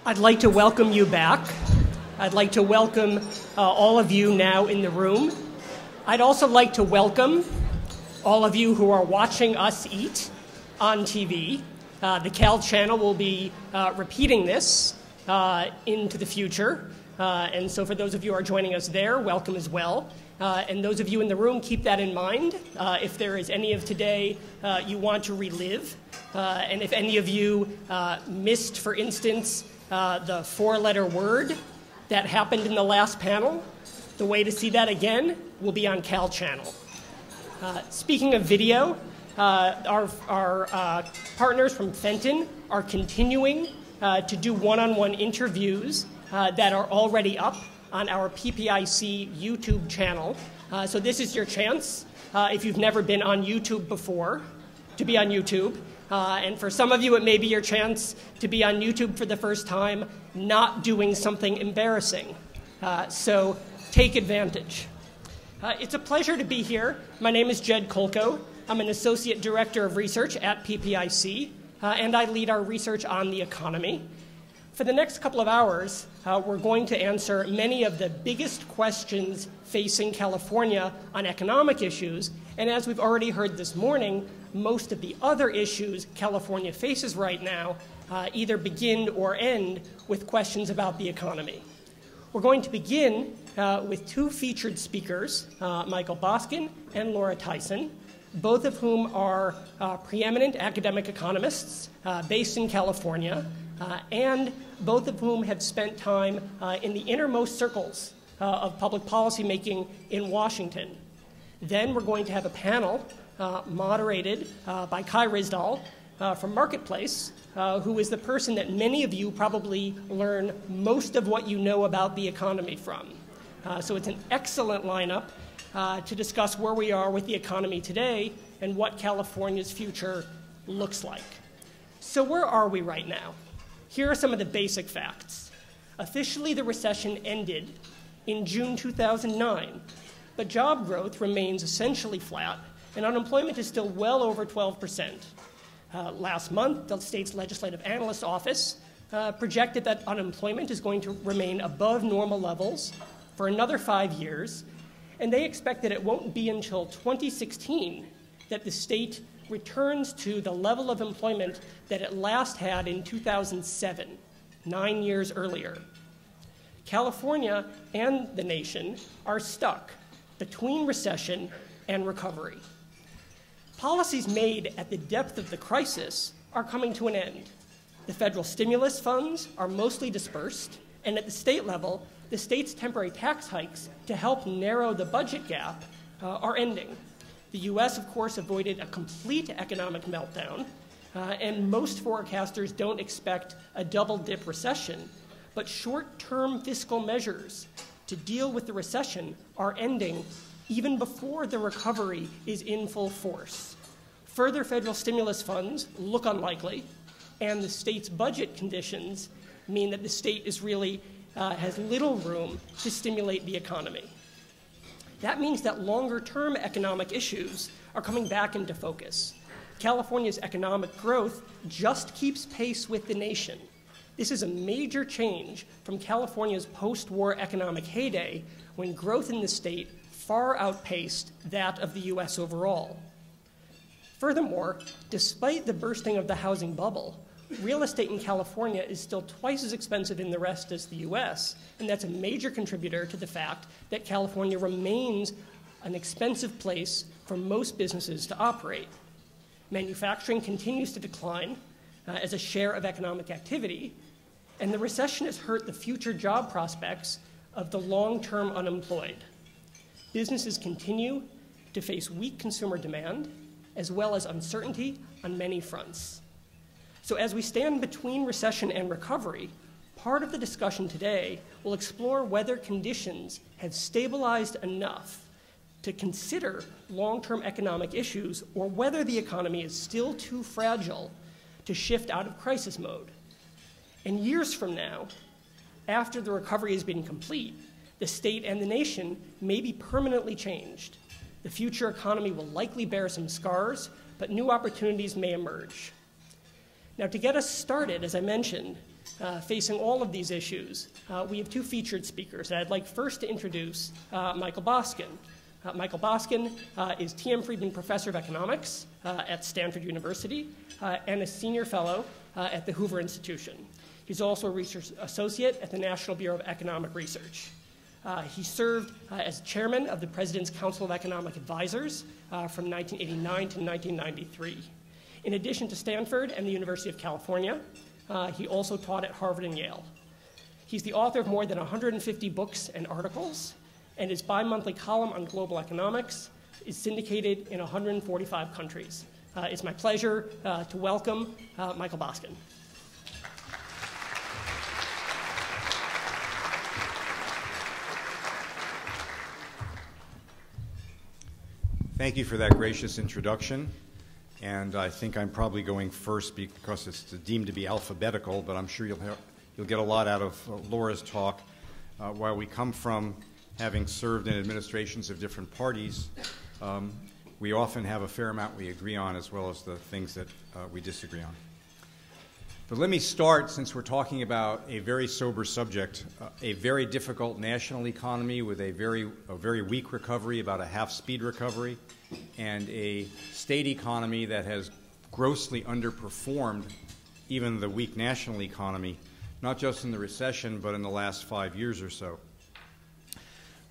I'd like to welcome you back. I'd like to welcome all of you now in the room. I'd also like to welcome all of you who are watching us eat on TV. The Cal channel will be repeating this into the future. And so for those of you who are joining us there, welcome as well. And those of you in the room, keep that in mind. If there is any of today you want to relive, and if any of you missed, for instance, the four-letter word that happened in the last panel, the way to see that again will be on Cal channel. Speaking of video, our partners from Fenton are continuing to do one-on-one interviews that are already up on our PPIC YouTube channel. So this is your chance, if you've never been on YouTube before, to be on YouTube. And for some of you, it may be your chance to be on YouTube for the first time, not doing something embarrassing. So take advantage. It's a pleasure to be here. My name is Jed Kolko. I'm an Associate Director of Research at PPIC, and I lead our research on the economy. For the next couple of hours, we're going to answer many of the biggest questions facing California on economic issues, and as we've already heard this morning, most of the other issues California faces right now either begin or end with questions about the economy. We're going to begin with two featured speakers, Michael Boskin and Laura Tyson, both of whom are preeminent academic economists based in California, and both of whom have spent time in the innermost circles of public policy making in Washington. Then we're going to have a panel moderated by Kai Rizdal from Marketplace, who is the person that many of you probably learn most of what you know about the economy from. So it's an excellent lineup to discuss where we are with the economy today and what California's future looks like. So where are we right now? Here are some of the basic facts. Officially, the recession ended in June 2009, but job growth remains essentially flat, and unemployment is still well over 12%. Last month, the state's Legislative Analyst's Office projected that unemployment is going to remain above normal levels for another 5 years, and they expect that it won't be until 2016 that the state returns to the level of employment that it last had in 2007, 9 years earlier. California and the nation are stuck between recession and recovery. Policies made at the depth of the crisis are coming to an end. The federal stimulus funds are mostly dispersed, and at the state level, the state's temporary tax hikes to help narrow the budget gap are ending. The U.S., of course, avoided a complete economic meltdown, and most forecasters don't expect a double-dip recession, but short-term fiscal measures to deal with the recession are ending even before the recovery is in full force. Further federal stimulus funds look unlikely, and the state's budget conditions mean that the state is really has little room to stimulate the economy. That means that longer-term economic issues are coming back into focus. California's economic growth just keeps pace with the nation. This is a major change from California's post-war economic heyday, when growth in the state far outpaced that of the U.S. overall. Furthermore, despite the bursting of the housing bubble, real estate in California is still twice as expensive in the rest as the U.S., and that's a major contributor to the fact that California remains an expensive place for most businesses to operate. Manufacturing continues to decline as a share of economic activity, and the recession has hurt the future job prospects of the long-term unemployed. Businesses continue to face weak consumer demand, as well as uncertainty on many fronts. So as we stand between recession and recovery, part of the discussion today will explore whether conditions have stabilized enough to consider long-term economic issues, or whether the economy is still too fragile to shift out of crisis mode. And years from now, after the recovery has been complete, the state and the nation may be permanently changed. The future economy will likely bear some scars, but new opportunities may emerge. Now, to get us started, as I mentioned, facing all of these issues, we have two featured speakers. And I'd like first to introduce Michael Boskin. Michael Boskin is T.M. Friedman Professor of Economics at Stanford University and a senior fellow at the Hoover Institution. He's also a research associate at the National Bureau of Economic Research. He served as chairman of the President's Council of Economic Advisors from 1989 to 1993. In addition to Stanford and the University of California, he also taught at Harvard and Yale. He's the author of more than 150 books and articles, and his bi-monthly column on global economics is syndicated in 145 countries. It's my pleasure to welcome Michael Boskin. Thank you for that gracious introduction. And I think I'm probably going first because it's deemed to be alphabetical, but I'm sure you'll get a lot out of Laura's talk. While we come from having served in administrations of different parties, we often have a fair amount we agree on as well as the things that we disagree on. But let me start, since we're talking about a very sober subject, a very difficult national economy with a very weak recovery, about a half-speed recovery, and a state economy that has grossly underperformed even the weak national economy, not just in the recession, but in the last 5 years or so.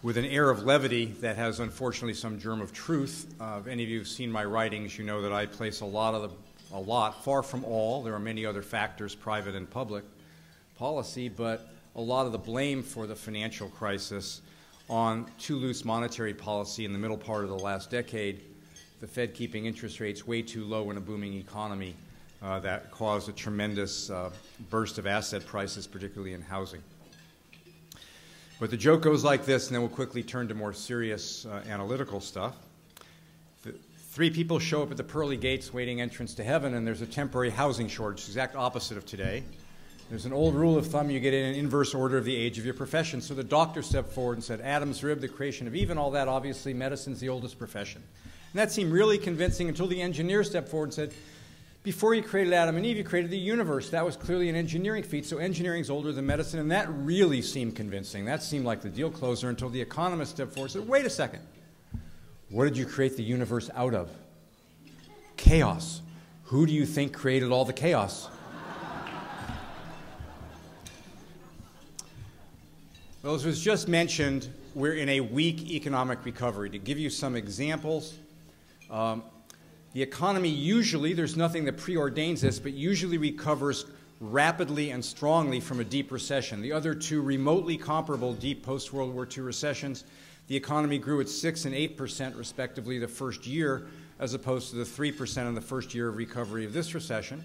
With an air of levity that has, unfortunately, some germ of truth. If any of you have seen my writings, you know that I place a lot, far from all. There are many other factors, private and public policy, but a lot of the blame for the financial crisis on too loose monetary policy in the middle part of the last decade, the Fed keeping interest rates way too low in a booming economy that caused a tremendous burst of asset prices, particularly in housing. But the joke goes like this, and then we'll quickly turn to more serious analytical stuff. Three people show up at the pearly gates waiting entrance to heaven, and there's a temporary housing shortage, the exact opposite of today. There's an old rule of thumb: you get in an inverse order of the age of your profession. So the doctor stepped forward and said, Adam's rib, the creation of Eve, and all that, obviously, medicine's the oldest profession. And that seemed really convincing until the engineer stepped forward and said, before you created Adam and Eve, you created the universe. That was clearly an engineering feat, so engineering's older than medicine, and that really seemed convincing. That seemed like the deal closer until the economist stepped forward and said, wait a second. What did you create the universe out of? Chaos. Who do you think created all the chaos? Well, as was just mentioned, we're in a weak economic recovery. To give you some examples, the economy usually, there's nothing that preordains this, but usually recovers rapidly and strongly from a deep recession. The other two remotely comparable deep post-World War II recessions, the economy grew at 6% and 8% respectively the first year, as opposed to the 3% in the first year of recovery of this recession,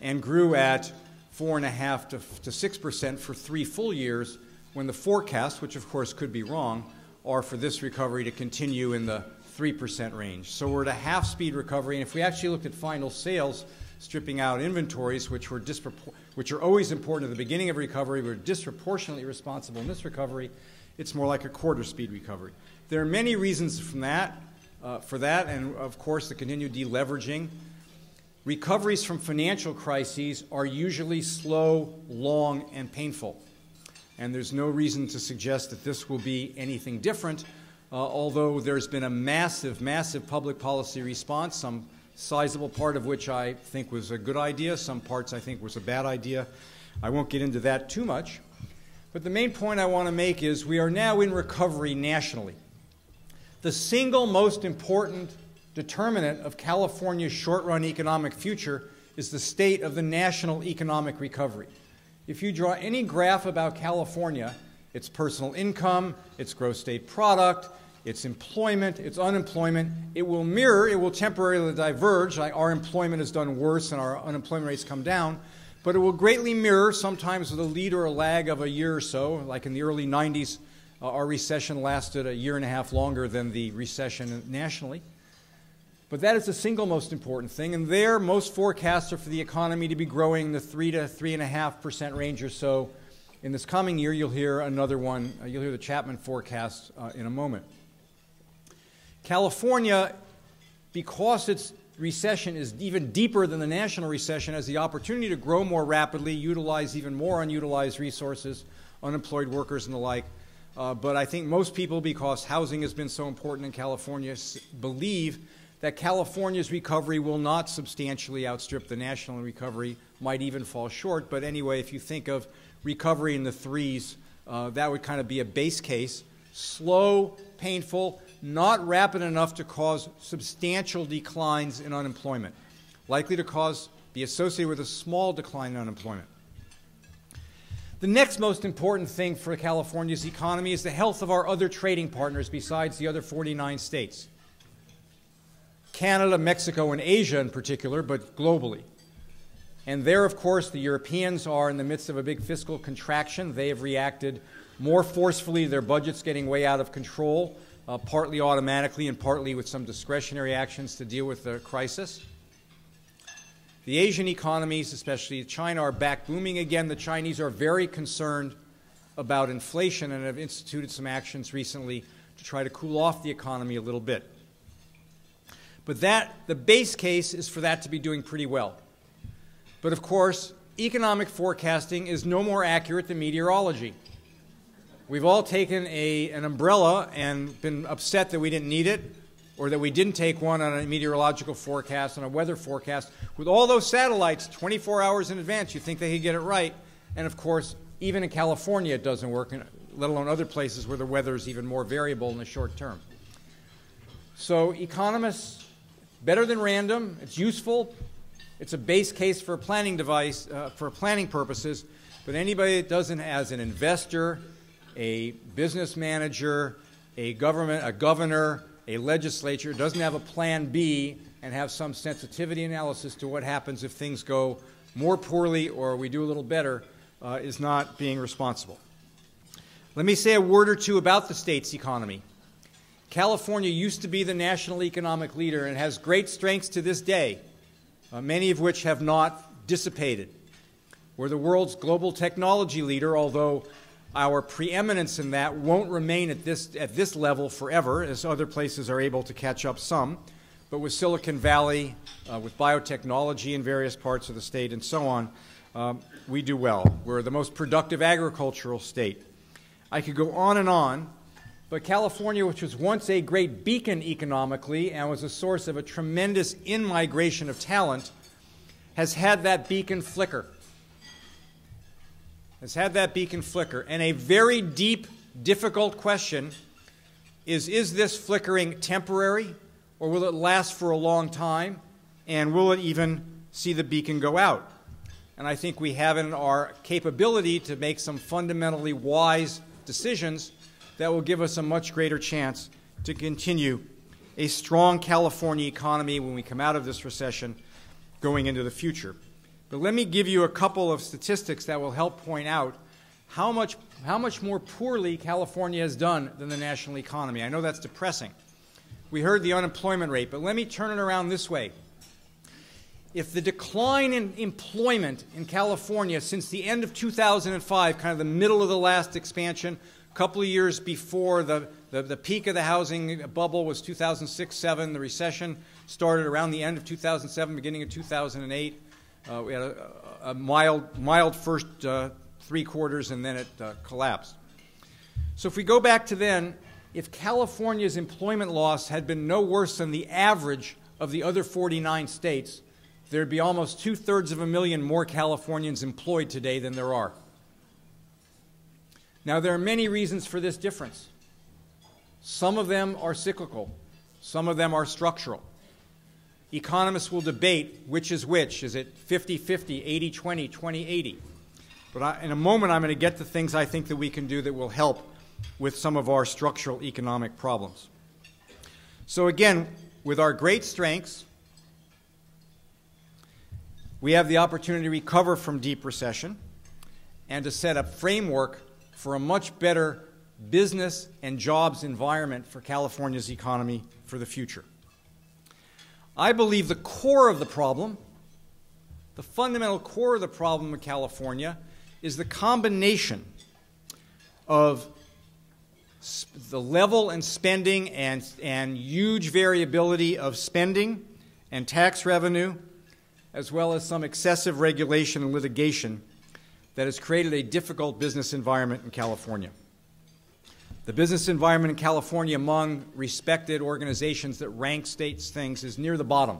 and grew at 4.5% to 6% for 3 full years, when the forecasts, which of course could be wrong, are for this recovery to continue in the 3% range. So we're at a half-speed recovery, and if we actually looked at final sales, stripping out inventories, which are always important at the beginning of recovery, but are disproportionately responsible in this recovery, it's more like a quarter-speed recovery. There are many reasons for that, and of course the continued deleveraging. Recoveries from financial crises are usually slow, long, and painful. And there's no reason to suggest that this will be anything different, although there's been a massive, massive public policy response, some sizable part of which I think was a good idea, some parts I think was a bad idea. I won't get into that too much. But the main point I want to make is we are now in recovery nationally. The single most important determinant of California's short-run economic future is the state of the national economic recovery. If you draw any graph about California, its personal income, its gross state product, its employment, its unemployment, it will temporarily diverge. Our employment has done worse and our unemployment rates come down, but it will greatly mirror, sometimes with a lead or a lag of a year or so. Like in the early 90s, our recession lasted a year and a half longer than the recession nationally. But that is the single most important thing, and there most forecasts are for the economy to be growing the 3 to 3.5% range or so. In this coming year, you'll hear another one. You'll hear the Chapman forecast in a moment. California, because it's recession is even deeper than the national recession, has the opportunity to grow more rapidly, utilize even more unutilized resources, unemployed workers and the like. But I think most people, because housing has been so important in California, believe that California's recovery will not substantially outstrip the national recovery, might even fall short. But anyway, if you think of recovery in the threes, that would kind of be a base case. Slow, painful, not rapid enough to cause substantial declines in unemployment, likely to be associated with a small decline in unemployment. The next most important thing for California's economy is the health of our other trading partners besides the other 49 states. Canada, Mexico, and Asia in particular, but globally. And there, of course, the Europeans are in the midst of a big fiscal contraction. They have reacted more forcefully to their budgets getting way out of control, partly automatically and partly with some discretionary actions to deal with the crisis. The Asian economies, especially China, are back booming again. The Chinese are very concerned about inflation and have instituted some actions recently to try to cool off the economy a little bit. But the base case is for that to be doing pretty well. But of course, economic forecasting is no more accurate than meteorology. We've all taken an umbrella and been upset that we didn't need it, or that we didn't take one on a meteorological forecast, on a weather forecast. With all those satellites 24 hours in advance, you think they could get it right. And of course, even in California it doesn't work, let alone other places where the weather is even more variable in the short term. So economists, better than random, it's useful. It's a base case for a planning device, for planning purposes, but anybody that doesn't, as an investor, a business manager, a governor, a legislature, doesn't have a plan B and have some sensitivity analysis to what happens if things go more poorly or we do a little better, is not being responsible. Let me say a word or two about the state's economy. California used to be the national economic leader and has great strengths to this day, many of which have not dissipated. We're the world's global technology leader, although our preeminence in that won't remain at this level forever, as other places are able to catch up some. But with Silicon Valley, with biotechnology in various parts of the state and so on, we do well. We're the most productive agricultural state. I could go on, but California, which was once a great beacon economically and was a source of a tremendous in-migration of talent, has had that beacon flicker. And a very deep, difficult question is this flickering temporary, or will it last for a long time, and will it even see the beacon go out? And I think we have in our capability to make some fundamentally wise decisions that will give us a much greater chance to continue a strong California economy when we come out of this recession going into the future. But let me give you a couple of statistics that will help point out how much more poorly California has done than the national economy. I know that's depressing. We heard the unemployment rate, but let me turn it around this way. If the decline in employment in California since the end of 2005, kind of the middle of the last expansion, a couple of years before the peak of the housing bubble was 2006-07, the recession started around the end of 2007, beginning of 2008. We had a mild first 3 quarters, and then it collapsed. So if we go back to then, if California's employment loss had been no worse than the average of the other 49 states, there'd be almost 2/3 more Californians employed today than there are. Now, there are many reasons for this difference. Some of them are cyclical. Some of them are structural. Economists will debate which is which. Is it 50-50, 80-20, 20-80? But in a moment, I'm going to get to things I think that we can do that will help with some of our structural economic problems. So again, with our great strengths, we have the opportunity to recover from deep recession and to set a framework for a much better business and jobs environment for California's economy for the future. I believe the core of the problem, the fundamental core of the problem in California, is the combination of the level and spending and huge variability of spending and tax revenue, as well as some excessive regulation and litigation that has created a difficult business environment in California. The business environment in California among respected organizations that rank states things is near the bottom.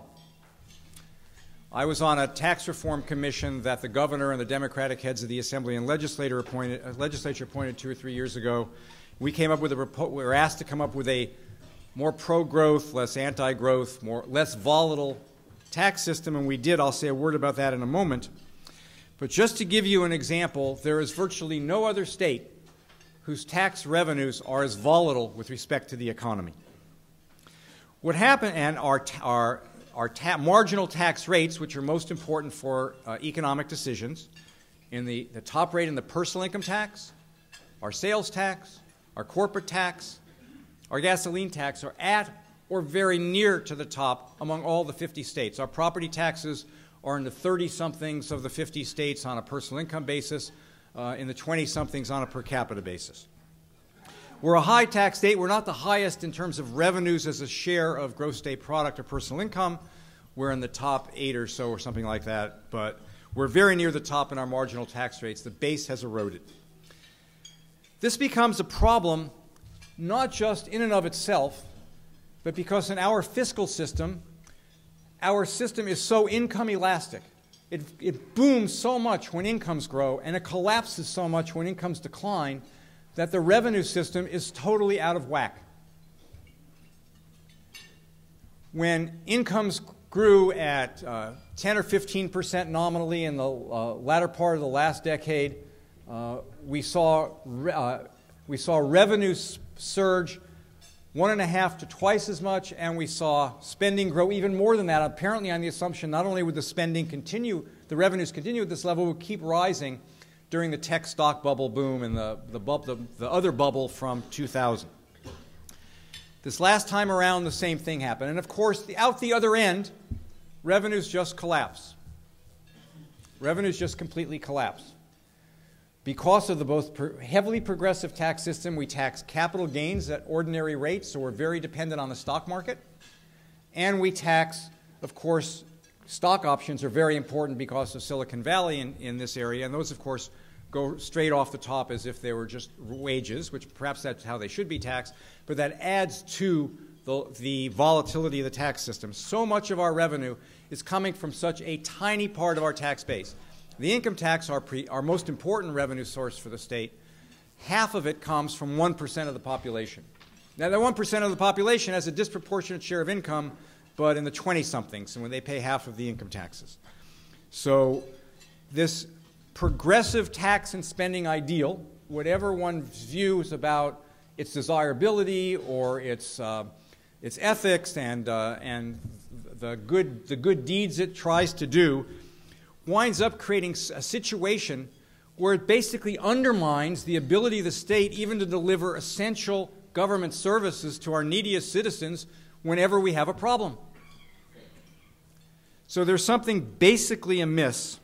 I was on a tax reform commission that the governor and the Democratic heads of the Assembly and legislature appointed 2 or 3 years ago. We were asked to come up with a more pro-growth, less anti-growth, less volatile tax system, and we did. I'll say a word about that in a moment. But just to give you an example, there is virtually no other state whose tax revenues are as volatile with respect to the economy. What happened, and our marginal tax rates, which are most important for economic decisions, in the top rate in the personal income tax, our sales tax, our corporate tax, our gasoline tax are at or very near to the top among all the 50 states. Our property taxes are in the 30-somethings of the 50 states on a personal income basis, in the 20-somethings on a per capita basis. We're a high tax state. We're not the highest in terms of revenues as a share of gross state product or personal income. We're in the top 8 or so or something like that, but we're very near the top in our marginal tax rates. The base has eroded. This becomes a problem not just in and of itself, but because in our fiscal system, our system is so income elastic. It booms so much when incomes grow, and it collapses so much when incomes decline, that the revenue system is totally out of whack. When incomes grew at 10 or 15% nominally in the latter part of the last decade, we saw revenues surge 1.5 to twice as much, and we saw spending grow even more than that, apparently on the assumption not only would the spending continue, the revenues continue at this level, would keep rising during the tech stock bubble boom and the other bubble from 2000. This last time around, the same thing happened. And of course, out the other end, revenues just collapse. Revenues just completely collapse. Because of the both heavily progressive tax system, we tax capital gains at ordinary rates, so we're very dependent on the stock market. And we tax, of course, stock options are very important because of Silicon Valley in this area, and those, of course, go straight off the top as if they were just wages, which perhaps that's how they should be taxed, but that adds to the volatility of the tax system. So much of our revenue is coming from such a tiny part of our tax base. The income tax, our most important revenue source for the state, half of it comes from 1% of the population. Now, that 1% of the population has a disproportionate share of income, but in the 20-somethings, and when they pay half of the income taxes. So this progressive tax and spending ideal, whatever one's views about its desirability or its ethics and the good deeds it tries to do, winds up creating a situation where it basically undermines the ability of the state even to deliver essential government services to our neediest citizens whenever we have a problem. So there's something basically amiss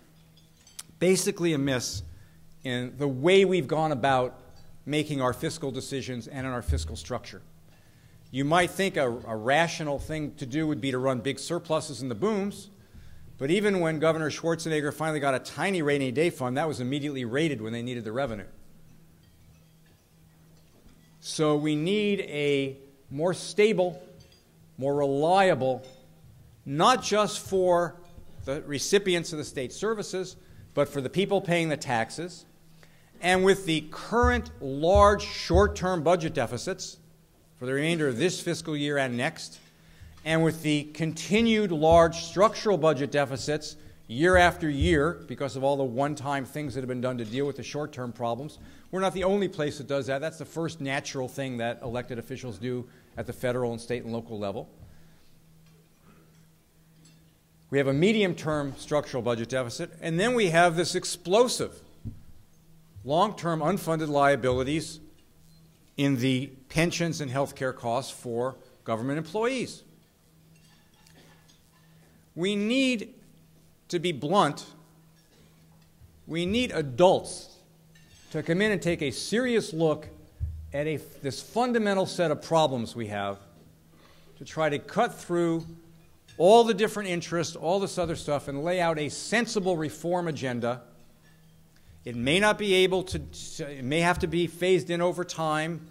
in the way we've gone about making our fiscal decisions and in our fiscal structure. You might think a rational thing to do would be to run big surpluses in the booms, but even when Governor Schwarzenegger finally got a tiny rainy day fund, that was immediately raided when they needed the revenue. So we need a more stable, more reliable, not just for the recipients of the state services, but for the people paying the taxes. And with the current large short-term budget deficits for the remainder of this fiscal year and next, and with the continued large structural budget deficits year after year because of all the one-time things that have been done to deal with the short-term problems, we're not the only place that does that. That's the first natural thing that elected officials do at the federal and state and local level. We have a medium-term structural budget deficit, and then we have this explosive long-term unfunded liabilities in the pensions and health care costs for government employees. We need, to be blunt, we need adults to come in and take a serious look at this fundamental set of problems we have to try to cut through all the different interests, all this other stuff, and lay out a sensible reform agenda. It may not be able to, it may have to be phased in over time.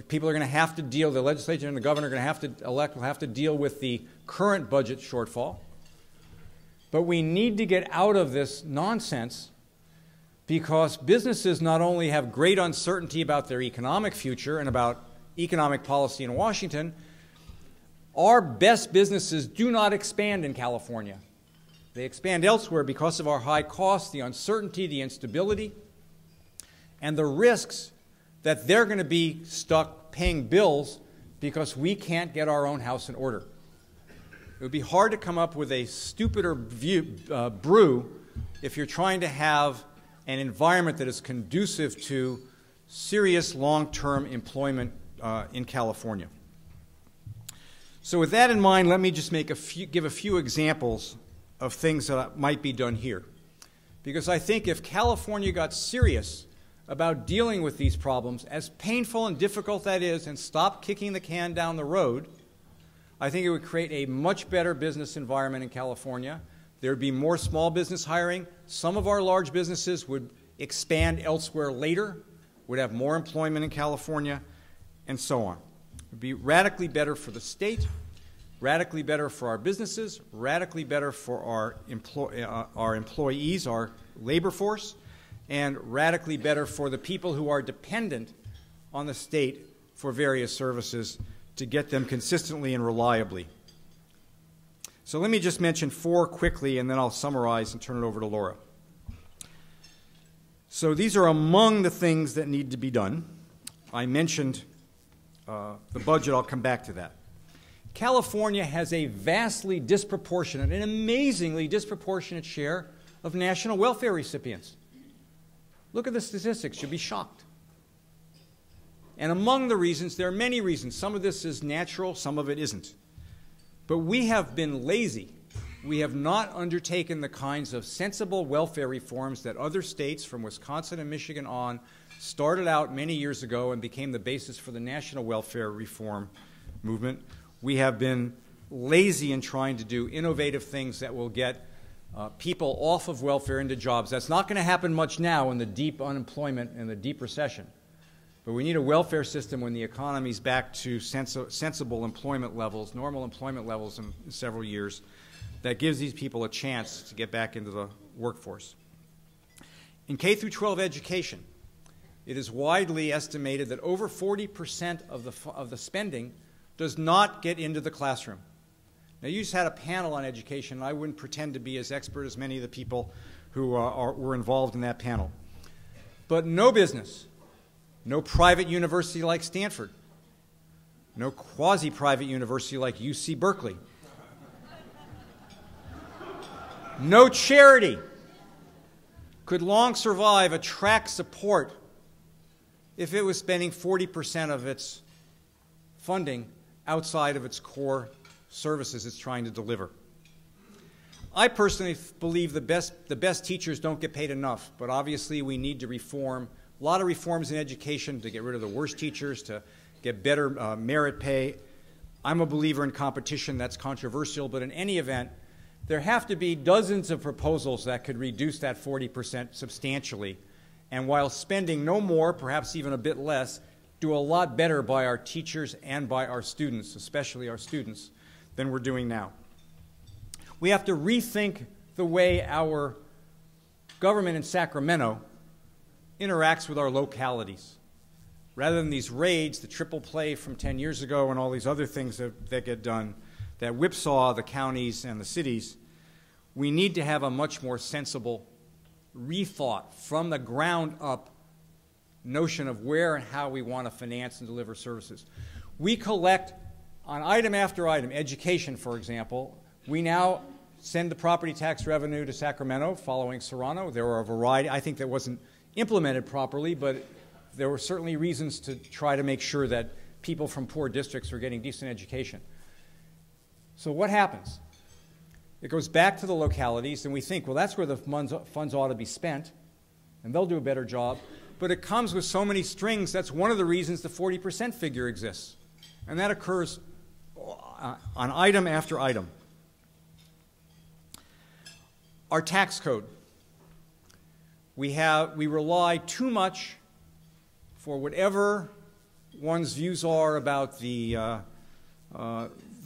People are going to have to deal, the legislature and the governor are going to have to elect, will have to deal with the current budget shortfall. But we need to get out of this nonsense because businesses not only have great uncertainty about their economic future and about economic policy in Washington, our best businesses do not expand in California. They expand elsewhere because of our high costs, the uncertainty, the instability, and the risks that they're going to be stuck paying bills because we can't get our own house in order. It would be hard to come up with a stupider brew if you're trying to have an environment that is conducive to serious long-term employment in California. So with that in mind, let me just give a few examples of things that might be done here. Because I think if California got serious about dealing with these problems, as painful and difficult that is, and stop kicking the can down the road, I think it would create a much better business environment in California. There would be more small business hiring. Some of our large businesses would expand elsewhere later, would have more employment in California, and so on. It would be radically better for the state, radically better for our businesses, radically better for our employees, our labor force, and radically better for the people who are dependent on the state for various services to get them consistently and reliably. So let me just mention 4 quickly, and then I'll summarize and turn it over to Laura. So these are among the things that need to be done. I mentioned the budget. I'll come back to that. California has a vastly disproportionate, an amazingly disproportionate share of national welfare recipients. Look at the statistics. You'll be shocked. And among the reasons, there are many reasons. Some of this is natural, some of it isn't. But we have been lazy. We have not undertaken the kinds of sensible welfare reforms that other states, from Wisconsin and Michigan on, started out many years ago and became the basis for the national welfare reform movement. We have been lazy in trying to do innovative things that will get people off of welfare into jobs. That's not going to happen much now in the deep unemployment and the deep recession. But we need a welfare system when the economy's back to sensible employment levels, normal employment levels in several years, that gives these people a chance to get back into the workforce. In K through 12 education, it is widely estimated that over 40% of the spending does not get into the classroom. Now, you just had a panel on education, and I wouldn't pretend to be as expert as many of the people who were involved in that panel. But no business, no private university like Stanford, no quasi-private university like UC Berkeley, no charity could long survive, attract support, if it was spending 40% of its funding outside of its core services it's trying to deliver. I personally believe the best teachers don't get paid enough, but obviously we need to reform, a lot of reforms in education to get rid of the worst teachers, to get better merit pay. I'm a believer in competition. That's controversial, but in any event, there have to be dozens of proposals that could reduce that 40% substantially, and while spending no more, perhaps even a bit less, do a lot better by our teachers and by our students, especially our students, than we're doing now. We have to rethink the way our government in Sacramento interacts with our localities. Rather than these raids, the triple play from 10 years ago and all these other things that get done, that whipsaw the counties and the cities, we need to have a much more sensible rethought from the ground up notion of where and how we want to finance and deliver services. We collect on item after item, education, for example. We now send the property tax revenue to Sacramento following Serrano. There were a variety. I think that wasn't implemented properly, but there were certainly reasons to try to make sure that people from poor districts are getting decent education. So what happens? It goes back to the localities, and we think, well, that's where the funds ought to be spent, and they'll do a better job. But it comes with so many strings. That's one of the reasons the 40% figure exists. And that occurs on item after item. our tax code. We rely too much, for whatever one's views are about the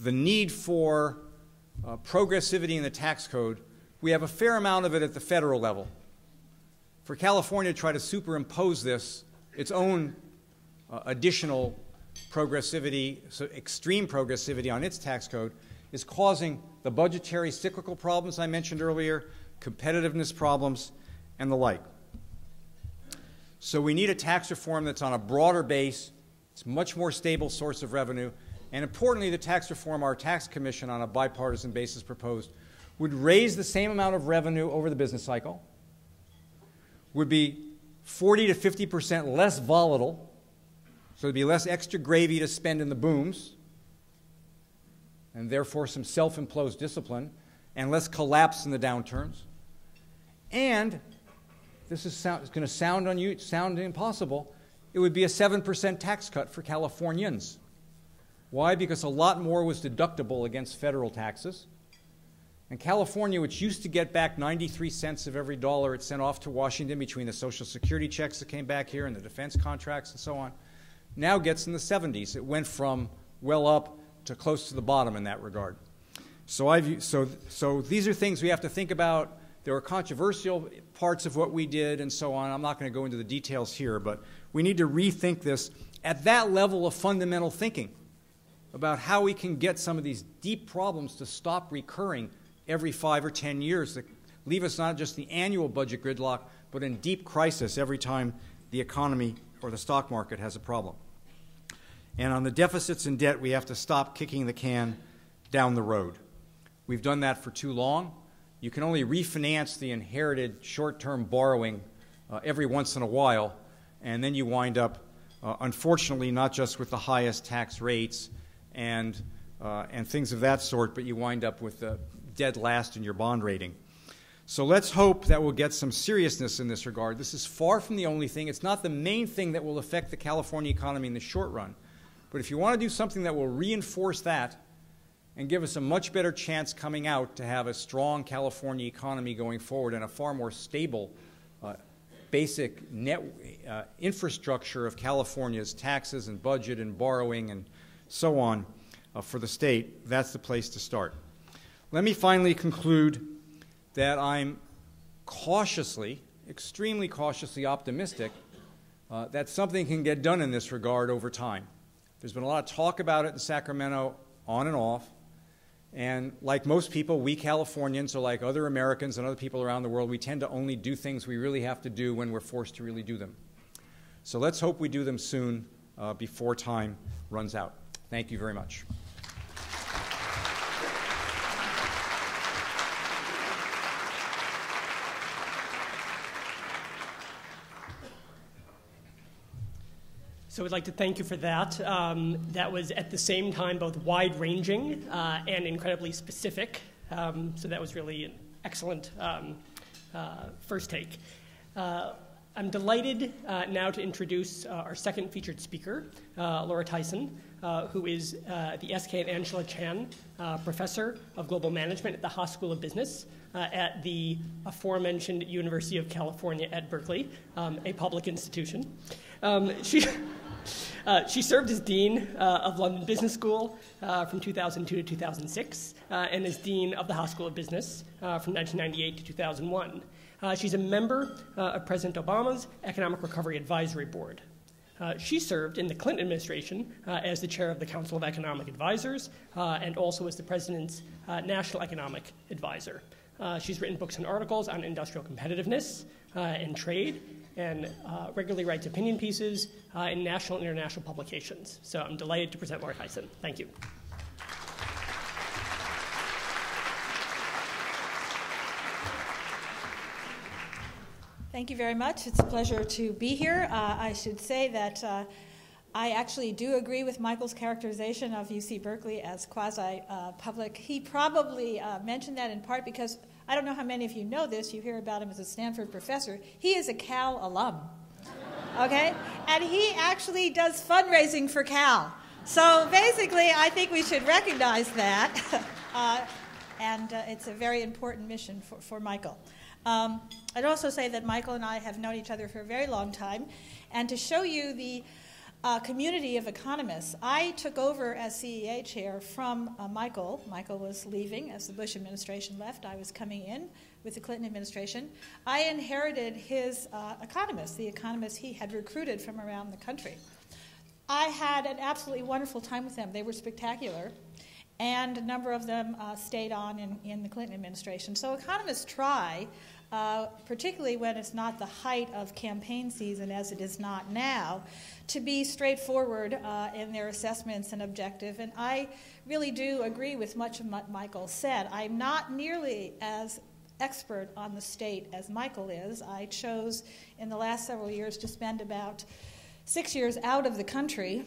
need for progressivity in the tax code, we have a fair amount of it at the federal level. For California to try to superimpose this, its own additional progressivity, so extreme progressivity on its tax code, is causing the budgetary cyclical problems I mentioned earlier, competitiveness problems, and the like. So we need a tax reform that's on a broader base. It's a much more stable source of revenue. And importantly, the tax reform our tax commission on a bipartisan basis proposed would raise the same amount of revenue over the business cycle, would be 40 to 50% less volatile, so there'd be less extra gravy to spend in the booms, and therefore some self-imposed discipline, and less collapse in the downturns. And this is going to sound impossible. It would be a 7% tax cut for Californians. Why? Because a lot more was deductible against federal taxes. And California, which used to get back 93 cents of every dollar it sent off to Washington between the Social Security checks that came back here and the defense contracts and so on, now gets in the 70s. It went from well up to close to the bottom in that regard. So these are things we have to think about. There are controversial parts of what we did and so on. I'm not going to go into the details here, but we need to rethink this at that level of fundamental thinking about how we can get some of these deep problems to stop recurring every 5 or 10 years that leave us not just the annual budget gridlock, but in deep crisis every time the economy or the stock market has a problem. And on the deficits and debt, we have to stop kicking the can down the road. We've done that for too long. You can only refinance the inherited short-term borrowing every once in a while, and then you wind up, unfortunately, not just with the highest tax rates and things of that sort, but you wind up with dead last in your bond rating. So let's hope that we'll get some seriousness in this regard. This is far from the only thing. It's not the main thing that will affect the California economy in the short run. But if you want to do something that will reinforce that and give us a much better chance coming out to have a strong California economy going forward and a far more stable basic net infrastructure of California's taxes and budget and borrowing and so on for the state, that's the place to start. Let me finally conclude that I'm cautiously, extremely cautiously optimistic that something can get done in this regard over time. There's been a lot of talk about it in Sacramento on and off. And like most people, we Californians, or like other Americans and other people around the world, we tend to only do things we really have to do when we're forced to really do them. So let's hope we do them soon before time runs out. Thank you very much. So I'd like to thank you for that. That was at the same time both wide-ranging and incredibly specific. So that was really an excellent first take. I'm delighted now to introduce our second featured speaker, Laura Tyson, who is the S.K. and Angela Chan Professor of Global Management at the Haas School of Business at the aforementioned University of California at Berkeley, a public institution. She served as Dean of London Business School from 2002 to 2006 and as Dean of the Haas School of Business from 1998 to 2001. She's a member of President Obama's Economic Recovery Advisory Board. She served in the Clinton administration as the chair of the Council of Economic Advisors and also as the president's national economic advisor. She's written books and articles on industrial competitiveness and trade, and regularly writes opinion pieces in national and international publications. So I'm delighted to present Laura Tyson. Thank you. Thank you very much. It's a pleasure to be here. I should say that I actually do agree with Michael's characterization of UC Berkeley as quasi-public. He probably mentioned that in part because I don't know how many of you know this. You hear about him as a Stanford professor. He is a Cal alum, okay? And he actually does fundraising for Cal. So basically, I think we should recognize that. and it's a very important mission for Michael. I'd also say that Michael and I have known each other for a very long time, and to show you the community of economists, I took over as CEA chair from Michael. Michael was leaving as the Bush administration left. I was coming in with the Clinton administration. I inherited his economists, the economists he had recruited from around the country. I had an absolutely wonderful time with them. They were spectacular, and a number of them stayed on in the Clinton administration. So economists try, particularly when it's not the height of campaign season as it is not now, to be straightforward in their assessments and objective. And I really do agree with much of what Michael said. I'm not nearly as expert on the state as Michael is. I chose in the last several years to spend about 6 years out of the country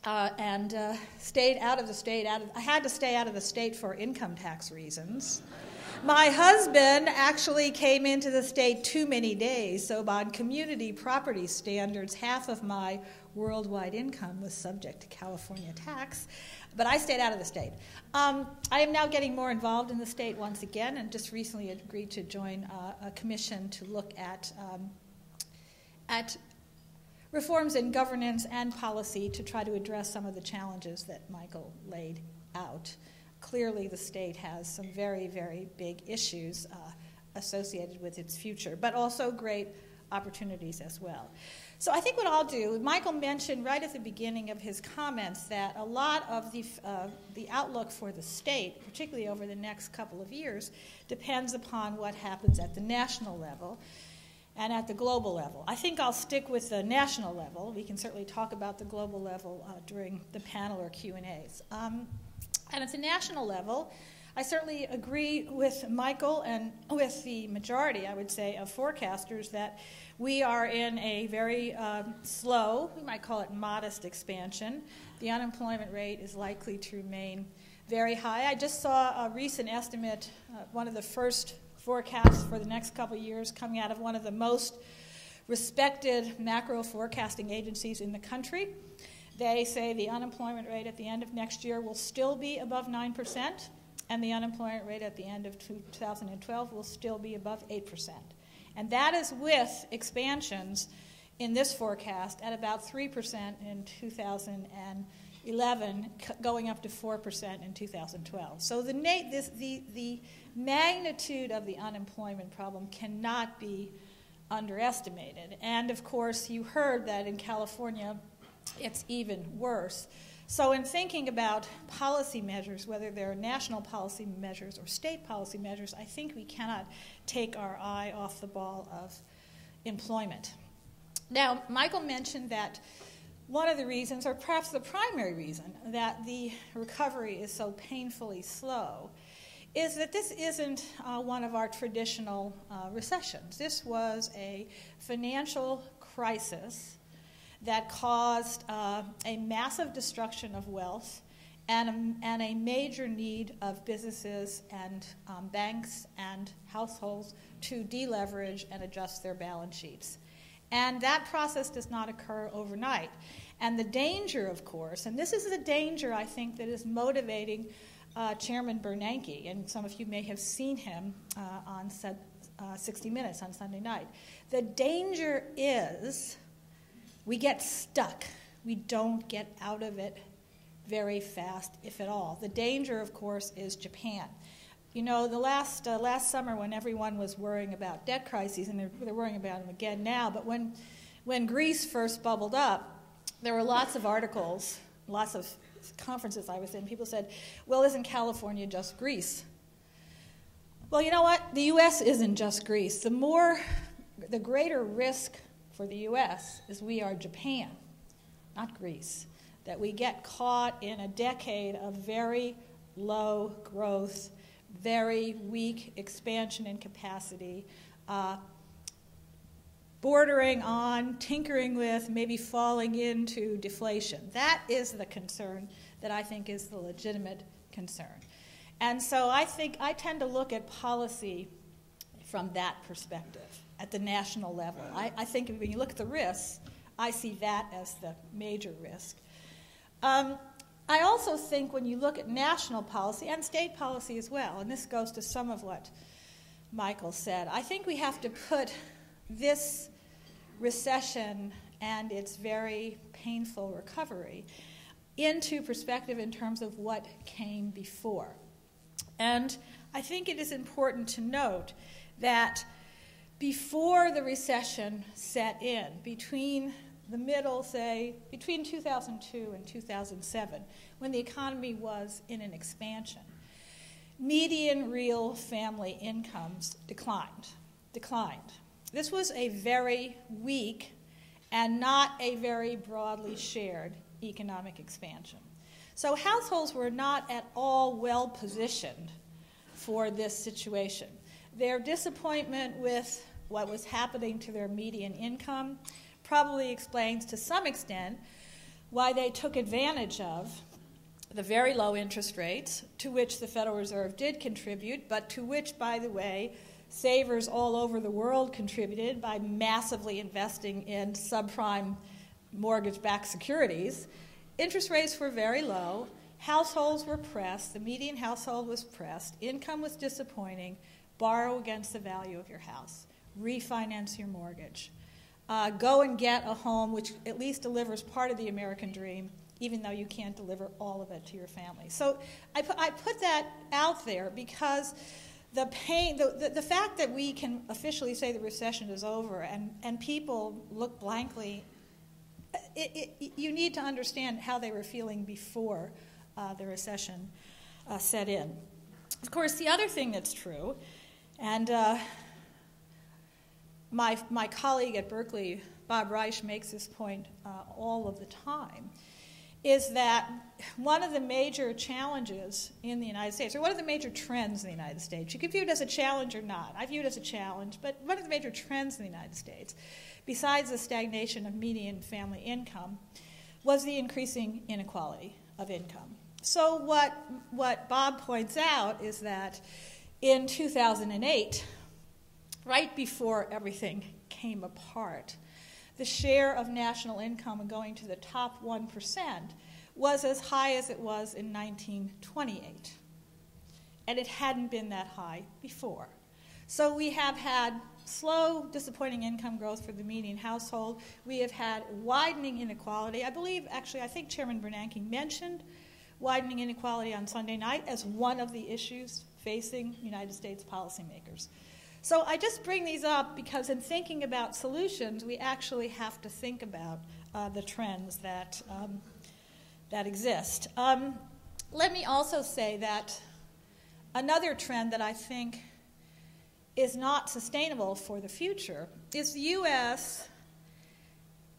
and stayed out of the state. I had to stay out of the state for income tax reasons. My husband actually came into the state too many days, so on community property standards, half of my worldwide income was subject to California tax, but I stayed out of the state. I am now getting more involved in the state once again, and just recently agreed to join a commission to look at reforms in governance and policy to try to address some of the challenges that Michael laid out. Clearly, the state has some very, very big issues associated with its future, but also great opportunities as well. So I think what I'll do, Michael mentioned right at the beginning of his comments that a lot of the outlook for the state, particularly over the next couple of years, depends upon what happens at the national level and at the global level. I think I'll stick with the national level. We can certainly talk about the global level during the panel or Q&As. And at the national level, I certainly agree with Michael and with the majority, I would say, of forecasters that we are in a very slow, we might call it modest expansion. The unemployment rate is likely to remain very high. I just saw a recent estimate, one of the first forecasts for the next couple of years coming out of one of the most respected macro forecasting agencies in the country. They say the unemployment rate at the end of next year will still be above 9%, and the unemployment rate at the end of 2012 will still be above 8%. And that is with expansions in this forecast at about 3% in 2011, going up to 4% in 2012. So the magnitude of the unemployment problem cannot be underestimated. And of course, you heard that in California, it's even worse. So in thinking about policy measures, whether they're national policy measures or state policy measures, I think we cannot take our eye off the ball of employment. Now, Michael mentioned that one of the reasons, or perhaps the primary reason, that the recovery is so painfully slow is that this isn't one of our traditional recessions. This was a financial crisis that caused a massive destruction of wealth and a major need of businesses and banks and households to deleverage and adjust their balance sheets. And that process does not occur overnight. And the danger, of course, and this is the danger, I think, that is motivating Chairman Bernanke, and some of you may have seen him on 60 Minutes on Sunday night. The danger is we get stuck. We don't get out of it very fast, if at all. The danger, of course, is Japan. You know, the last summer when everyone was worrying about debt crises, and they're worrying about them again now, but when Greece first bubbled up, there were lots of articles, lots of conferences I was in. People said, well, isn't California just Greece? Well, you know what? The U.S. isn't just Greece. The greater risk for the U.S. is we are Japan, not Greece, that we get caught in a decade of very low growth, very weak expansion in capacity, bordering on, tinkering with, maybe falling into deflation. That is the concern that I think is the legitimate concern. And so I tend to look at policy from that perspective at the national level. I think when you look at the risks, I see that as the major risk. I also think when you look at national policy and state policy as well, and this goes to some of what Michael said, I think we have to put this recession and its very painful recovery into perspective in terms of what came before. And I think it is important to note that before the recession set in, between the middle, say, between 2002 and 2007, when the economy was in an expansion, median real family incomes declined. This was a very weak and not a very broadly shared economic expansion. So households were not at all well positioned for this situation. Their disappointment with what was happening to their median income probably explains to some extent why they took advantage of the very low interest rates to which the Federal Reserve did contribute, but to which, by the way, savers all over the world contributed by massively investing in subprime mortgage-backed securities. Interest rates were very low. Households were pressed. The median household was pressed. Income was disappointing. Borrow against the value of your house. Refinance your mortgage. Go and get a home which at least delivers part of the American dream, even though you can't deliver all of it to your family. So I put that out there because the pain, the fact that we can officially say the recession is over and people look blankly, you need to understand how they were feeling before the recession set in. Of course, the other thing that's true, and my colleague at Berkeley, Bob Reich, makes this point all of the time, is that one of the major challenges in the United States, or one of the major trends in the United States, you could view it as a challenge or not. I view it as a challenge, but one of the major trends in the United States, besides the stagnation of median family income, was the increasing inequality of income. So what Bob points out is that in 2008, right before everything came apart, the share of national income going to the top 1% was as high as it was in 1928. And it hadn't been that high before. So we have had slow, disappointing income growth for the median household. We have had widening inequality. I think Chairman Bernanke mentioned widening inequality on Sunday night as one of the issues facing United States policymakers. So I just bring these up because in thinking about solutions, we actually have to think about the trends that exist. Let me also say that another trend that I think is not sustainable for the future is the U.S.,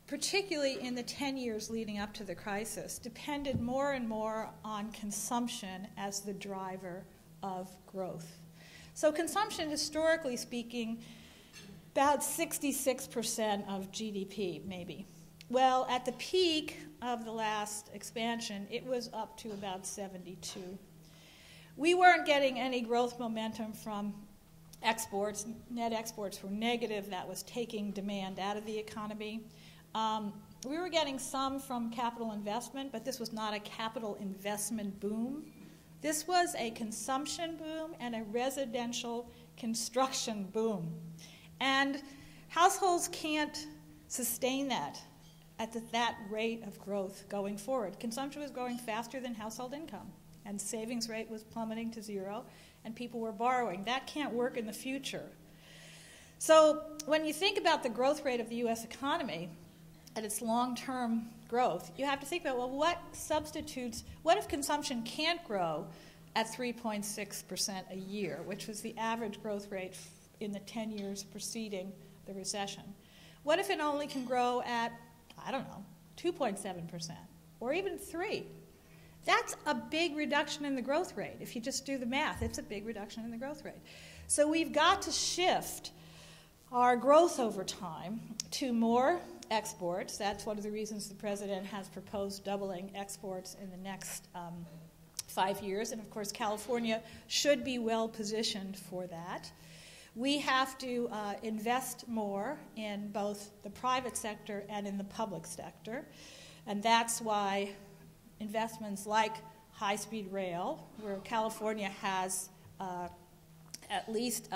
particularly in the 10 years leading up to the crisis, depended more and more on consumption as the driver of growth. So consumption, historically speaking, about 66% of GDP, maybe. Well, at the peak of the last expansion, it was up to about 72. We weren't getting any growth momentum from exports. Net exports were negative. That was taking demand out of the economy. We were getting some from capital investment, but this was not a capital investment boom. This was a consumption boom and a residential construction boom. And households can't sustain that at that rate of growth going forward. Consumption was growing faster than household income, and savings rate was plummeting to zero, and people were borrowing. That can't work in the future. So when you think about the growth rate of the U.S. economy and its long-term growth, you have to think about, well, what if consumption can't grow at 3.6% a year, which was the average growth rate in the 10 years preceding the recession? What if it only can grow at, 2.7%, or even 3%? That's a big reduction in the growth rate. If you just do the math, it's a big reduction in the growth rate. So we've got to shift our growth over time to more exports. That's one of the reasons the president has proposed doubling exports in the next 5 years. And of course, California should be well positioned for that. We have to invest more in both the private sector and in the public sector. And that's why investments like high-speed rail, where California has at least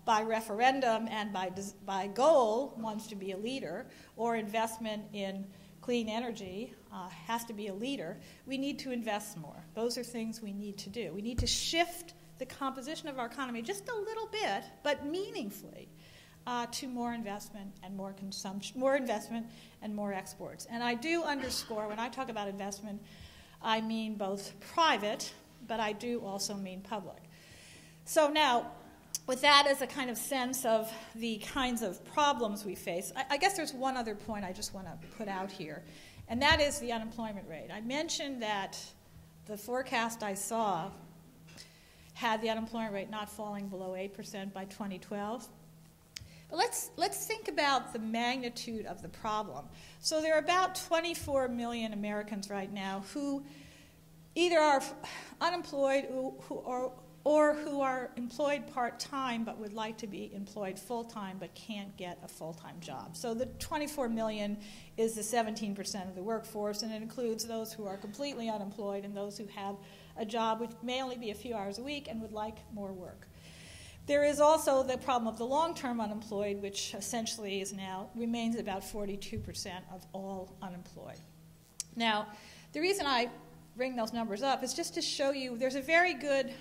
by referendum and by goal wants to be a leader, or investment in clean energy has to be a leader, we need to invest more. Those are things we need to do. We need to shift the composition of our economy just a little bit, but meaningfully, to more investment and more consumption, more investment and more exports. And I do underscore, when I talk about investment, I mean both private, but I do also mean public. So now, with that as a kind of sense of the kinds of problems we face, I guess there's one other point I just want to put out here, and that is the unemployment rate. I mentioned that the forecast I saw had the unemployment rate not falling below 8% by 2012. But let's think about the magnitude of the problem. So there are about 24 million Americans right now who either are unemployed or who are employed part-time but would like to be employed full-time but can't get a full-time job. So the 24 million is the 17% of the workforce, and it includes those who are completely unemployed and those who have a job which may only be a few hours a week and would like more work. There is also the problem of the long-term unemployed, which essentially remains about 42% of all unemployed. Now, the reason I bring those numbers up is just to show you there's a very good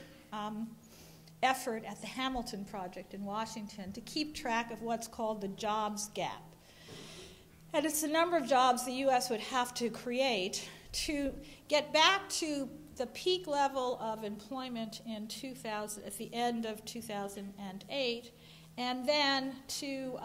effort at the Hamilton Project in Washington to keep track of what's called the jobs gap. And it's the number of jobs the U.S. would have to create to get back to the peak level of employment in 2000, at the end of 2008, and then to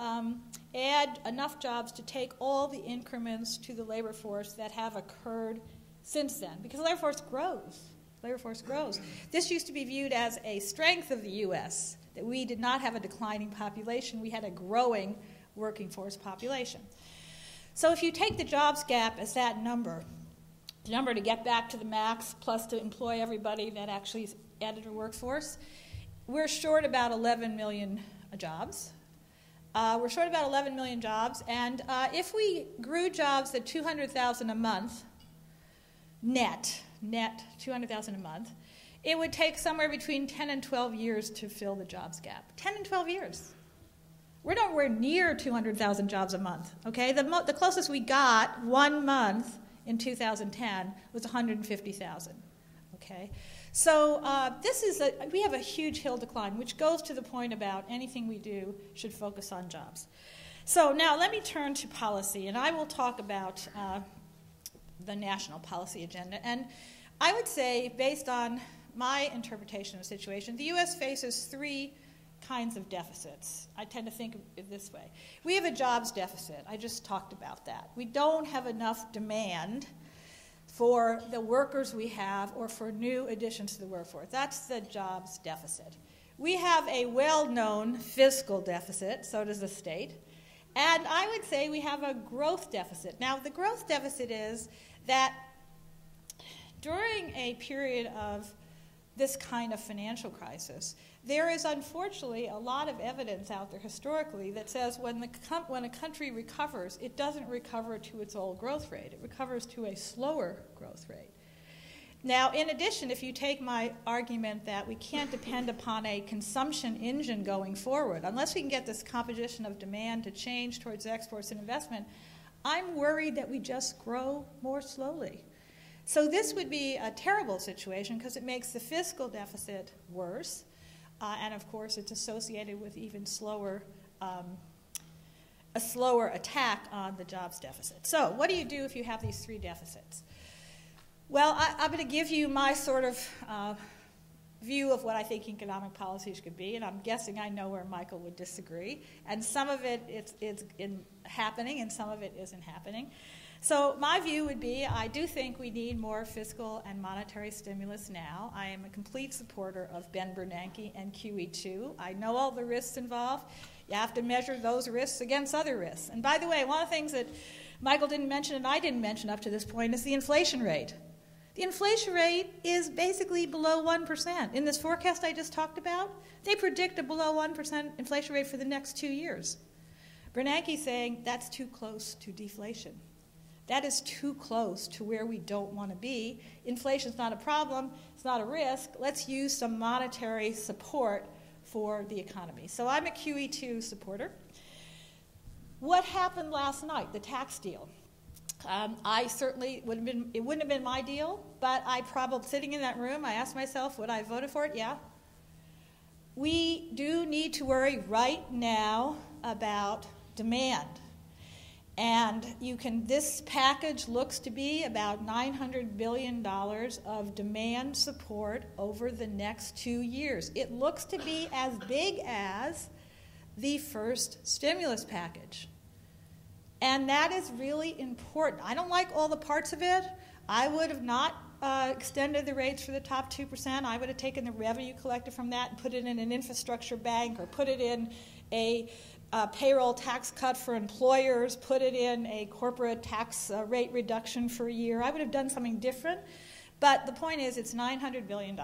add enough jobs to take all the increments to the labor force that have occurred since then, because the labor force grows. Labor force grows. This used to be viewed as a strength of the U.S., that we did not have a declining population, we had a growing working force population. So if you take the jobs gap as that number, the number to get back to the max plus to employ everybody that actually is added to workforce, we're short about 11 million jobs. We're short about 11 million jobs, and if we grew jobs at 200,000 a month, net 200,000 a month, it would take somewhere between 10 and 12 years to fill the jobs gap. 10 and 12 years. We're nowhere near 200,000 jobs a month, okay? The closest we got 1 month in 2010 was 150,000, okay? So we have a huge hill to climb, which goes to the point about anything we do should focus on jobs. So now let me turn to policy, and I will talk about the national policy agenda. And I would say, based on my interpretation of the situation, the U.S. faces three kinds of deficits. I tend to think of it this way. We have a jobs deficit. I just talked about that. We don't have enough demand for the workers we have or for new additions to the workforce. That's the jobs deficit. We have a well-known fiscal deficit, so does the state. And I would say we have a growth deficit. Now, the growth deficit is that during a period of this kind of financial crisis, there is unfortunately a lot of evidence out there historically that says when a country recovers, it doesn't recover to its old growth rate. It recovers to a slower growth rate. Now, in addition, if you take my argument that we can't depend upon a consumption engine going forward, unless we can get this composition of demand to change towards exports and investment, I'm worried that we just grow more slowly. So this would be a terrible situation because it makes the fiscal deficit worse, and of course it's associated with even slower, a slower attack on the jobs deficit. So what do you do if you have these three deficits? Well, I'm going to give you my sort of view of what I think economic policies could be, and I'm guessing I know where Michael would disagree. And some of it it's happening, and some of it isn't happening. So my view would be I do think we need more fiscal and monetary stimulus now. I am a complete supporter of Ben Bernanke and QE2. I know all the risks involved. You have to measure those risks against other risks. And by the way, one of the things that Michael didn't mention and I didn't mention up to this point is the inflation rate. The inflation rate is basically below 1%. In this forecast I just talked about, they predict a below 1% inflation rate for the next 2 years. Bernanke's saying that's too close to deflation. That is too close to where we don't want to be. Inflation's not a problem. It's not a risk. Let's use some monetary support for the economy. So I'm a QE2 supporter. What happened last night, the tax deal? I certainly it wouldn't have been my deal, but I probably, sitting in that room, I asked myself, would I have voted for it? Yeah. We do need to worry right now about demand. And this package looks to be about $900 billion of demand support over the next 2 years. It looks to be as big as the first stimulus package. And that is really important. I don't like all the parts of it. I would have not extended the rates for the top 2%. I would have taken the revenue collected from that and put it in an infrastructure bank, or put it in a payroll tax cut for employers, put it in a corporate tax rate reduction for a year. I would have done something different. But the point is, it's $900 billion.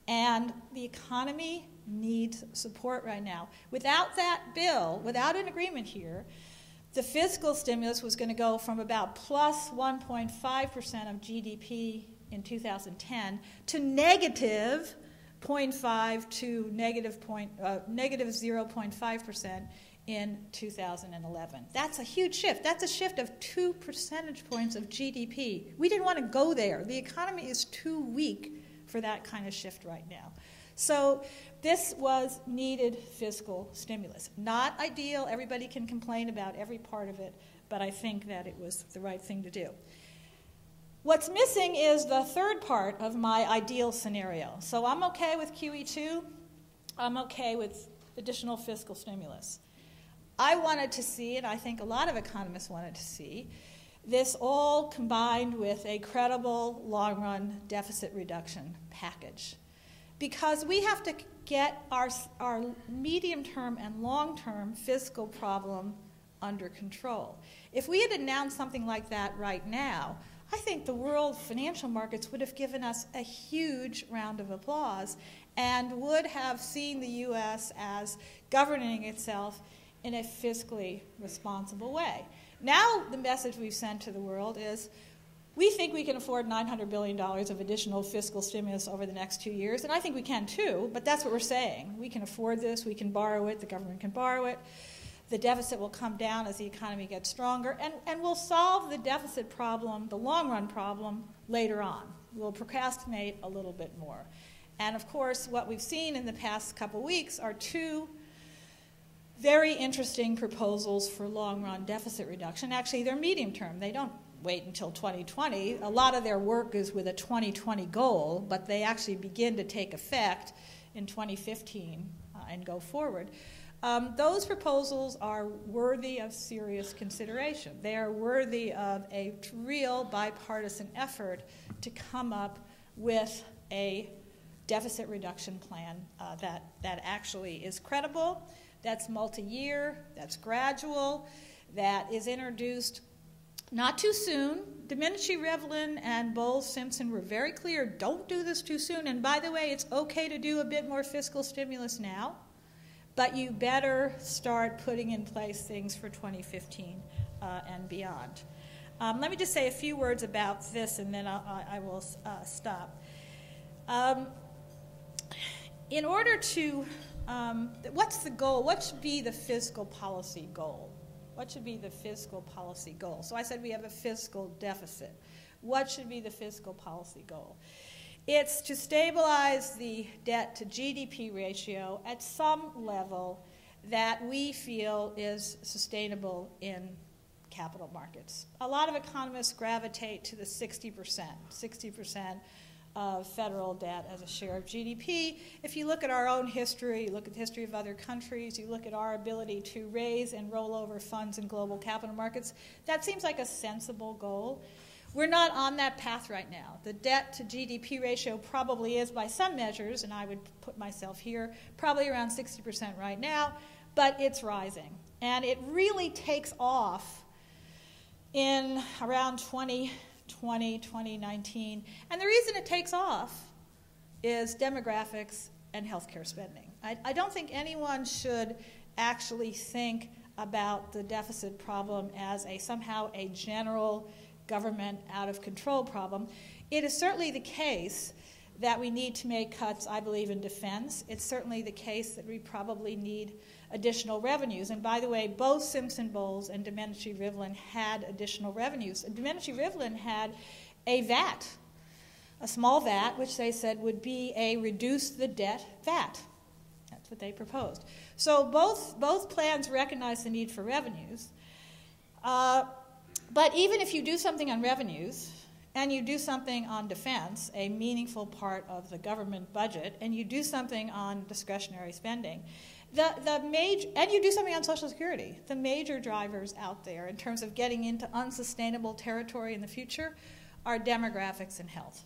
And the economy needs support right now. Without that bill, without an agreement here, the fiscal stimulus was going to go from about plus 1.5% of GDP in 2010 to negative 0.5 to negative 0.5% in 2011. That's a huge shift. That's a shift of 2 percentage points of GDP. We didn't want to go there. The economy is too weak for that kind of shift right now. So this was needed fiscal stimulus. Not ideal. Everybody can complain about every part of it, but I think that it was the right thing to do. What's missing is the third part of my ideal scenario. So I'm okay with QE2. I'm okay with additional fiscal stimulus. I wanted to see, and I think a lot of economists wanted to see, this all combined with a credible long-run deficit reduction package. Because we have to get our medium-term and long-term fiscal problem under control. If we had announced something like that right now, I think the world financial markets would have given us a huge round of applause and would have seen the U.S. as governing itself in a fiscally responsible way. Now the message we've sent to the world is, we think we can afford $900 billion of additional fiscal stimulus over the next 2 years, and I think we can too, but that's what we're saying. We can afford this, we can borrow it, the government can borrow it. The deficit will come down as the economy gets stronger, and we'll solve the deficit problem, the long-run problem, later on. We'll procrastinate a little bit more. And of course, what we've seen in the past couple weeks are two very interesting proposals for long-run deficit reduction. Actually, they're medium-term. They don't wait until 2020. A lot of their work is with a 2020 goal, but they actually begin to take effect in 2015 and go forward. Those proposals are worthy of serious consideration. They are worthy of a real bipartisan effort to come up with a deficit reduction plan that actually is credible, that's multi-year, that's gradual, that is introduced not too soon. Domenici, Revlin, and Bowles-Simpson were very clear, don't do this too soon. And by the way, it's okay to do a bit more fiscal stimulus now, but you better start putting in place things for 2015 and beyond. Let me just say a few words about this, and then I will stop. In order to, what's the goal? What should be the fiscal policy goal? What should be the fiscal policy goal? So I said we have a fiscal deficit. What should be the fiscal policy goal? It's to stabilize the debt-to-GDP ratio at some level that we feel is sustainable in capital markets. A lot of economists gravitate to the 60% of federal debt as a share of GDP. If you look at our own history, you look at the history of other countries, you look at our ability to raise and roll over funds in global capital markets, that seems like a sensible goal. We're not on that path right now. The debt-to-GDP ratio probably is, by some measures, and I would put myself here, probably around 60% right now, but it's rising. And it really takes off in around 2020, 2019. And the reason it takes off is demographics and healthcare spending. I don't think anyone should actually think about the deficit problem as somehow a general government out-of-control problem. It is certainly the case that we need to make cuts, I believe, in defense. It's certainly the case that we probably need additional revenues. And by the way, both Simpson-Bowles and Domenici-Rivlin had additional revenues. Domenici-Rivlin had a VAT, a small VAT, which they said would be a reduce the debt VAT. That's what they proposed. So both plans recognize the need for revenues. But even if you do something on revenues, and you do something on defense, a meaningful part of the government budget, and you do something on discretionary spending, and you do something on Social Security, the major drivers out there in terms of getting into unsustainable territory in the future are demographics and health.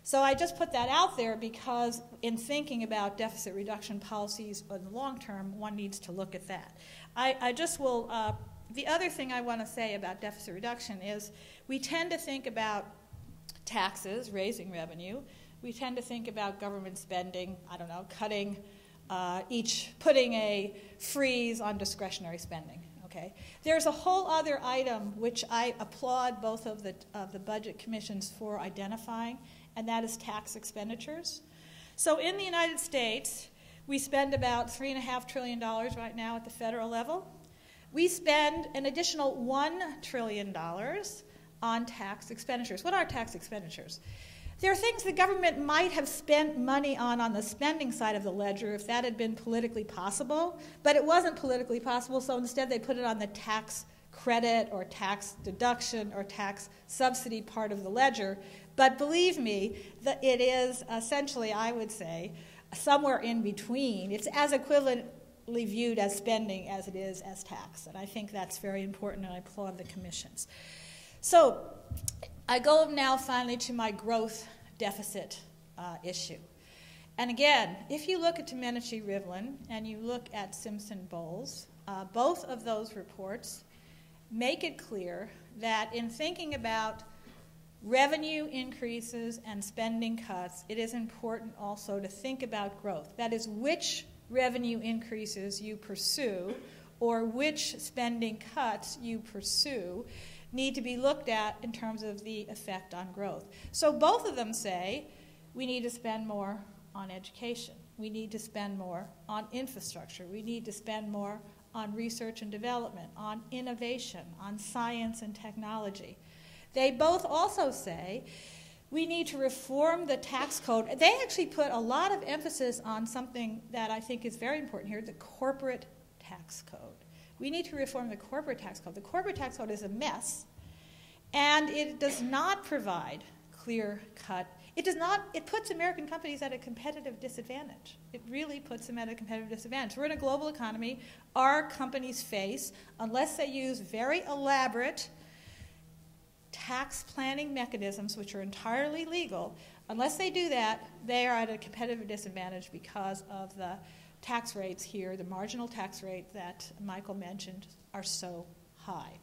So I just put that out there because in thinking about deficit reduction policies in the long term, one needs to look at that. I just will, the other thing I want to say about deficit reduction is we tend to think about taxes, raising revenue. We tend to think about government spending, I don't know, cutting putting a freeze on discretionary spending. Okay. There's a whole other item which I applaud both of the budget commissions for identifying, and that is tax expenditures. So in the United States, we spend about $3.5 trillion right now at the federal level. We spend an additional $1 trillion on tax expenditures. What are tax expenditures? There are things the government might have spent money on the spending side of the ledger if that had been politically possible, but it wasn't politically possible, so instead they put it on the tax credit or tax deduction or tax subsidy part of the ledger. But believe me, that it is essentially, I would say, somewhere in between. It's as equivalently viewed as spending as it is as tax, and I think that's very important, and I applaud the commissions. So I go now finally to my growth deficit issue. And again, if you look at Domenici-Rivlin and you look at Simpson-Bowles, both of those reports make it clear that in thinking about revenue increases and spending cuts, it is important also to think about growth. That is, which revenue increases you pursue or which spending cuts you pursue need to be looked at in terms of the effect on growth. So both of them say we need to spend more on education. We need to spend more on infrastructure. We need to spend more on research and development, on innovation, on science and technology. They both also say we need to reform the tax code. They actually put a lot of emphasis on something that I think is very important here, the corporate tax code. We need to reform the corporate tax code. The corporate tax code is a mess, and it does not provide clear-cut. It puts American companies at a competitive disadvantage. It really puts them at a competitive disadvantage. We're in a global economy. Our companies face, unless they use very elaborate tax planning mechanisms, which are entirely legal, unless they do that, they are at a competitive disadvantage because of the tax rates here, the marginal tax rate that Michael mentioned, are so high.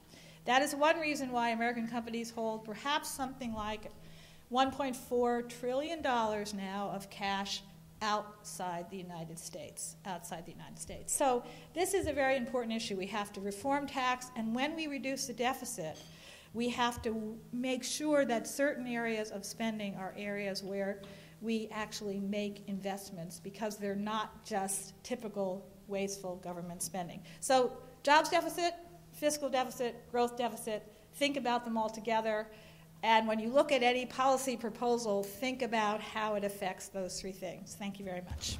That is one reason why American companies hold perhaps something like $1.4 trillion now of cash outside the United States. So this is a very important issue. We have to reform tax, and when we reduce the deficit, we have to make sure that certain areas of spending are areas where we actually make investments because they're not just typical wasteful government spending. So jobs deficit, fiscal deficit, growth deficit, think about them all together. And when you look at any policy proposal, think about how it affects those three things. Thank you very much.